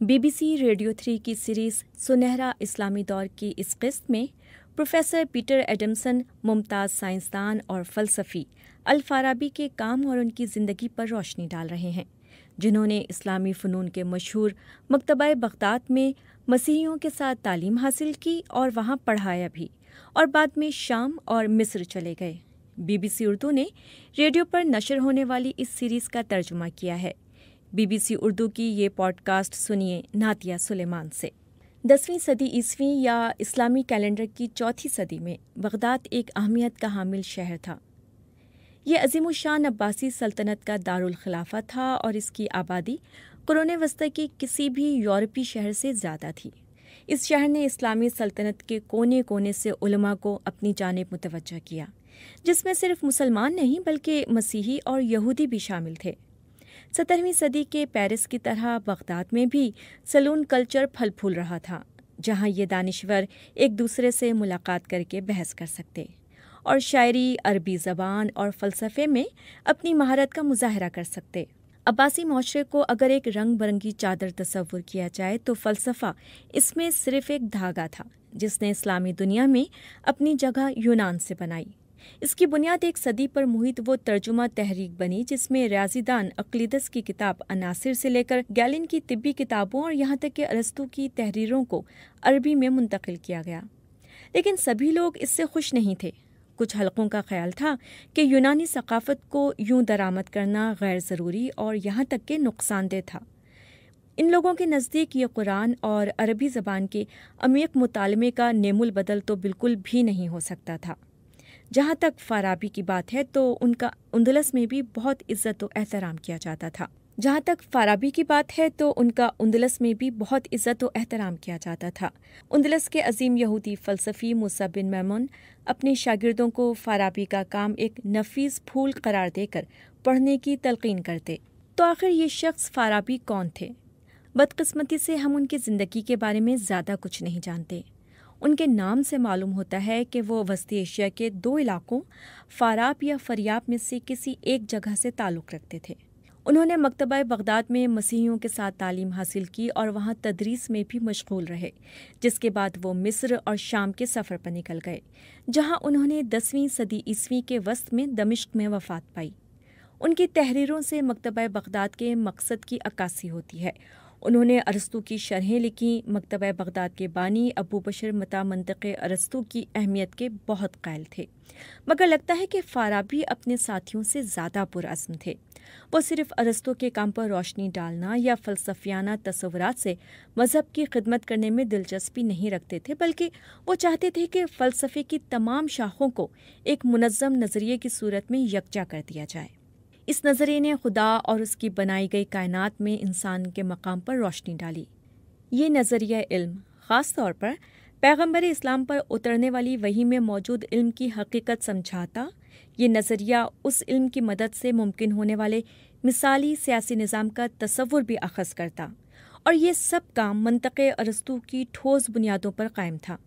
BBC radio 3 کی series سنہرا اسلامی دور کی اس قسط میں پروفیسر پیٹر ایڈمسن ممتاز سائنسدان اور فلسفی الفارابی کے کام اور ان کی زندگی پر روشنی ڈال رہے ہیں، جنہوں نے اسلامی فنون کے مشہور مکتبہ بغداد میں مسیحیوں کے ساتھ تعلیم حاصل کی اور وہاں پڑھایا بھی، اور بعد میں شام اور مصر چلے گئے۔ BBC اردو نے ریڈیو پر نشر ہونے والی اس سیریز کا ترجمہ کیا ہے۔ BBC اردو کی یہ پوڈ کاسٹ سنیے ناتیہ سلیمان سے۔ 10ویں صدی عیسوی یا اسلامی کیلنڈر کی چوتھی صدی میں بغداد ایک اہمیت کا حامل شہر تھا۔ یہ عظیم الشان عباسی سلطنت کا دارالخلافہ تھا اور اس کی آبادی قرون وسطی کی کسی بھی یورپی شہر سے زیادہ تھی۔ اس شہر نے اسلامی سلطنت کے کونے کونے سے علماء کو اپنی جانب متوجہ کیا، جس میں صرف مسلمان نہیں بلکہ مسیحی اور یہودی بھی شامل تھے۔ 17ویں صدی کے پیرس کی طرح بغداد میں بھی سلون کلچر پھل پھول رہا تھا، جہاں یہ دانشور ایک دوسرے سے ملاقات کر کے بحث کر سکتے اور شاعری، عربی زبان اور فلسفے میں اپنی مہارت کا مظاہرہ کر سکتے۔ عباسی معاشرے کو اگر ایک رنگ برنگی چادر تصور کیا جائے تو فلسفہ اس میں صرف ایک دھاگا تھا، جس نے اسلامی دنیا میں اپنی جگہ یونان سے بنائی۔ اس کی بنیاد ایک صدی پر محیط وہ ترجمہ تحریک بنی جس میں ریاضی دان اقلیدس کی کتاب عناصر سے لے کر گیلن کی طبی کتابوں اور یہاں تک کہ ارسطو کی تحریروں کو عربی میں منتقل کیا گیا۔ لیکن سبھی لوگ اس سے خوش نہیں تھے۔ کچھ حلقوں کا خیال تھا کہ یونانی ثقافت کو یوں درآمد کرنا غیر ضروری اور یہاں تک کہ نقصان دہ تھا۔ ان لوگوں کے نزدیک یہ قرآن اور عربی زبان کے عمیق مطالعے کا نعم البدل تو بالکل بھی نہیں ہو سکتا تھا۔ جہاں تک فارابی کی بات ہے تو ان کا اندلس میں بھی بہت عزت و احترام کیا جاتا تھا۔ اندلس کے عظیم یہودی فلسفی موسیٰ بن میمون اپنے شاگردوں کو فارابی کا کام ایک نفیس پھول قرار دے کر پڑھنے کی تلقین کرتے۔ تو آخر یہ شخص فارابی کون تھے؟ بدقسمتی سے ہم ان کی زندگی کے بارے میں زیادہ کچھ نہیں جانتے۔ ان کے نام سے معلوم ہوتا ہے کہ وہ وسطی ایشیا کے 2 علاقوں فاراب یا فریاب میں سے کسی ایک جگہ سے تعلق رکھتے تھے۔ انہوں نے مکتبہ بغداد میں مسیحیوں کے ساتھ تعلیم حاصل کی اور وہاں تدریس میں بھی مشغول رہے، جس کے بعد وہ مصر اور شام کے سفر پر نکل گئے، جہاں انہوں نے 10ویں صدی عیسوی کے وسط میں دمشق میں وفات پائی۔ ان کی تحریروں سے مکتبہ بغداد کے مقصد کی عکاسی ہوتی ہے۔ انہوں نے ارسطو کی شرحیں لکھیں۔ مکتبہ بغداد کے بانی ابو بشر متا منطق ارسطو کی اہمیت کے بہت قائل تھے، مگر لگتا ہے کہ فارابی اپنے ساتھیوں سے زیادہ پرعزم تھے۔ وہ صرف ارسطو کے کام پر روشنی ڈالنا یا فلسفیانہ تصورات سے مذہب کی خدمت کرنے میں دلچسپی نہیں رکھتے تھے، بلکہ وہ چاہتے تھے کہ فلسفے کی تمام شاخوں کو ایک منظم نظریے کی صورت میں یکجا کر دیا جائے۔ اس نظریے نے خدا اور اس کی بنائی گئی کائنات میں انسان کے مقام پر روشنی ڈالی۔ یہ نظریہ علم خاص طور پر پیغمبر اسلام پر اترنے والی وحی میں موجود علم کی حقیقت سمجھاتا۔ یہ نظریہ اس علم کی مدد سے ممکن ہونے والے مثالی سیاسی نظام کا تصور بھی اخذ کرتا، اور یہ سب کام منطق ارسطو کی ٹھوس بنیادوں پر قائم تھا۔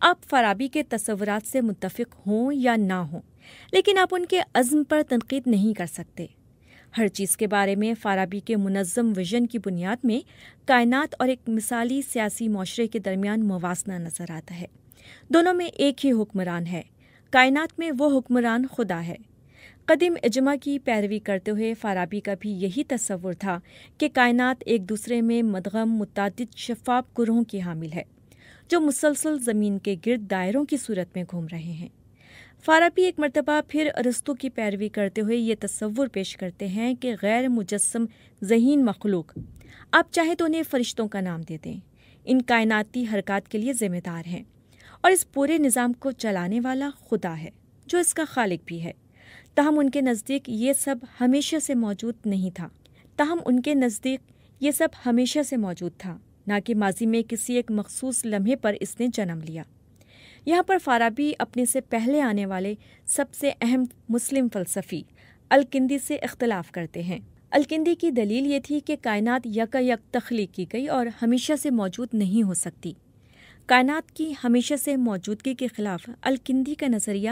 آپ فارابی کے تصورات سے متفق ہوں یا نہ ہوں، لیکن آپ ان کے عزم پر تنقید نہیں کر سکتے۔ ہر چیز کے بارے میں فارابی کے منظم ویژن کی بنیاد میں کائنات اور ایک مثالی سیاسی معاشرے کے درمیان موازنہ نظر آتا ہے۔ دونوں میں ایک ہی حکمران ہے۔ کائنات میں وہ حکمران خدا ہے۔ قدیم اجماع کی پیروی کرتے ہوئے فارابی کا بھی یہی تصور تھا کہ کائنات ایک دوسرے میں مدغم متعدد شفاف گروہوں کی حامل ہے، جو مسلسل زمین کے گرد دائروں کی صورت میں گھوم رہے ہیں۔ فارابی ایک مرتبہ پھر ارسطو کی پیروی کرتے ہوئے یہ تصور پیش کرتے ہیں کہ غیر مجسم ذہین مخلوق، آپ چاہیں تو انہیں فرشتوں کا نام دے دیں، ان کائناتی حرکات کے لیے ذمہ دار ہیں، اور اس پورے نظام کو چلانے والا خدا ہے جو اس کا خالق بھی ہے۔ تاہم ان کے نزدیک یہ سب ہمیشہ سے موجود تھا، نہ کہ ماضی میں کسی ایک مخصوص لمحے پر اس نے جنم لیا۔ یہاں پر فارابی اپنے سے پہلے آنے والے سب سے اہم مسلم فلسفی الکندی سے اختلاف کرتے ہیں۔ الکندی کی دلیل یہ تھی کہ کائنات یکایک تخلیق کی گئی اور ہمیشہ سے موجود نہیں ہو سکتی۔ کائنات کی ہمیشہ سے موجودگی کے خلاف الکندی کا نظریہ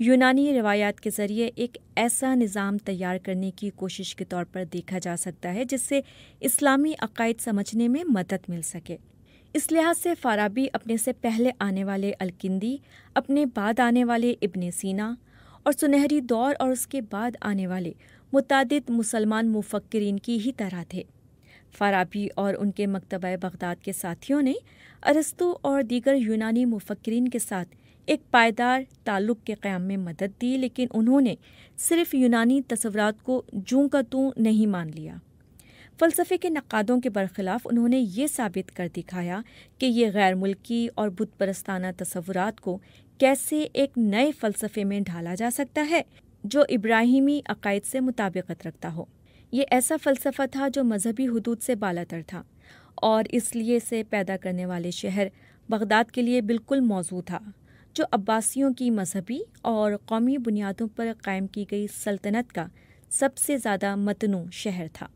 یونانی روایات کے ذریعے ایک ایسا نظام تیار کرنے کی کوشش کے طور پر دیکھا جا سکتا ہے جس سے اسلامی عقائد سمجھنے میں مدد مل سکے۔ اس لحاظ سے فارابی اپنے سے پہلے آنے والے الکندی، اپنے بعد آنے والے ابن سینا اور سنہری دور اور اس کے بعد آنے والے متعدد مسلمان مفکرین کی ہی طرح تھے۔ فارابی اور ان کے مکتبہ بغداد کے ساتھیوں نے ارسطو اور دیگر یونانی مفکرین کے ساتھ ایک پائیدار تعلق کے قیام میں مدد دی، لیکن انہوں نے صرف یونانی تصورات کو جوں کا توں نہیں مان لیا۔ فلسفے کے نقادوں کے برخلاف انہوں نے یہ ثابت کر دکھایا کہ یہ غیر ملکی اور بت پرستانہ تصورات کو کیسے ایک نئے فلسفے میں ڈھالا جا سکتا ہے جو ابراہیمی عقائد سے مطابقت رکھتا ہو۔ یہ ایسا فلسفہ تھا جو مذہبی حدود سے بالاتر تھا اور اس لیے اسے پیدا کرنے والے شہر بغداد کے لیے بالکل موزوں تھا، جو عباسیوں کی مذہبی اور قومی بنیادوں پر قائم کی گئی سلطنت کا سب سے زیادہ متنوع شہر تھا۔